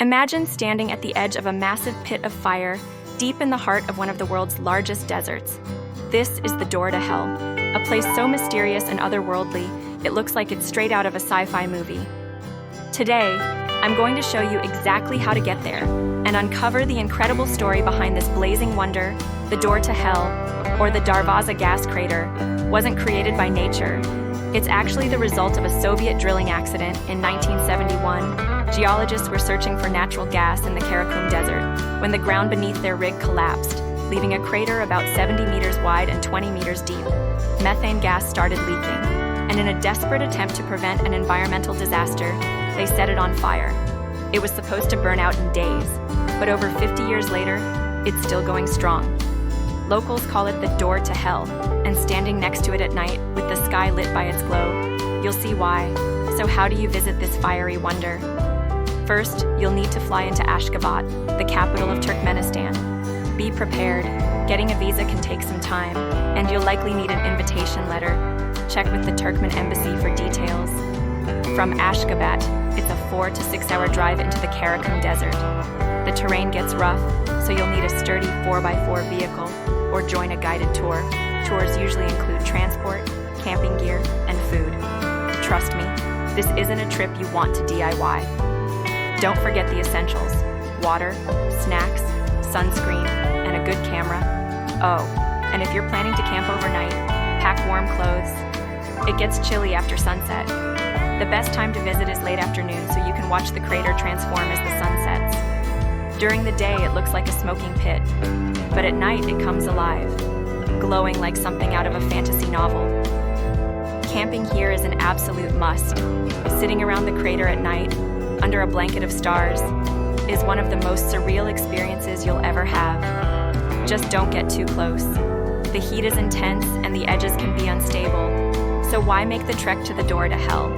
Imagine standing at the edge of a massive pit of fire, deep in the heart of one of the world's largest deserts. This is the door to hell, a place so mysterious and otherworldly, it looks like it's straight out of a sci-fi movie. Today, I'm going to show you exactly how to get there and uncover the incredible story behind this blazing wonder. The door to hell, or the Darvaza Gas Crater, wasn't created by nature. It's actually the result of a Soviet drilling accident in 1971. Geologists were searching for natural gas in the Karakum Desert when the ground beneath their rig collapsed, leaving a crater about 70 meters wide and 20 meters deep. Methane gas started leaking, and in a desperate attempt to prevent an environmental disaster, they set it on fire. It was supposed to burn out in days, but over 50 years later, it's still going strong. Locals call it the door to hell, and standing next to it at night with the sky lit by its glow, you'll see why. So how do you visit this fiery wonder? First, you'll need to fly into Ashgabat, the capital of Turkmenistan. Be prepared. Getting a visa can take some time, and you'll likely need an invitation letter. Check with the Turkmen embassy for details. From Ashgabat, it's a 4 to 6 hour drive into the Karakum Desert. The terrain gets rough, so you'll need a sturdy 4x4 vehicle or join a guided tour. Tours usually include transport, camping gear, and food. Trust me, this isn't a trip you want to DIY. Don't forget the essentials: water, snacks, sunscreen, and a good camera. Oh, and if you're planning to camp overnight, pack warm clothes. It gets chilly after sunset. The best time to visit is late afternoon so you can watch the crater transform as the sun sets. During the day, it looks like a smoking pit, but at night it comes alive, glowing like something out of a fantasy novel. Camping here is an absolute must. Sitting around the crater at night, under a blanket of stars, is one of the most surreal experiences you'll ever have. Just don't get too close. The heat is intense and the edges can be unstable, so why make the trek to the door to hell?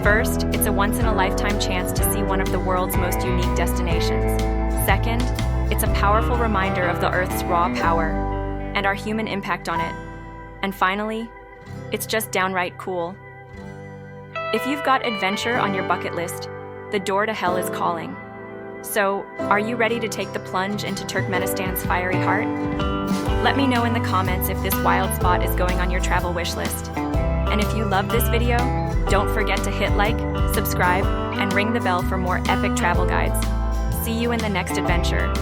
First, it's a once-in-a-lifetime chance to see one of the world's most unique destinations. Second, it's a powerful reminder of the Earth's raw power and our human impact on it. And finally, it's just downright cool. If you've got adventure on your bucket list, the door to hell is calling. So, are you ready to take the plunge into Turkmenistan's fiery heart? Let me know in the comments if this wild spot is going on your travel wish list. And if you love this video, don't forget to hit like, subscribe, and ring the bell for more epic travel guides. See you in the next adventure.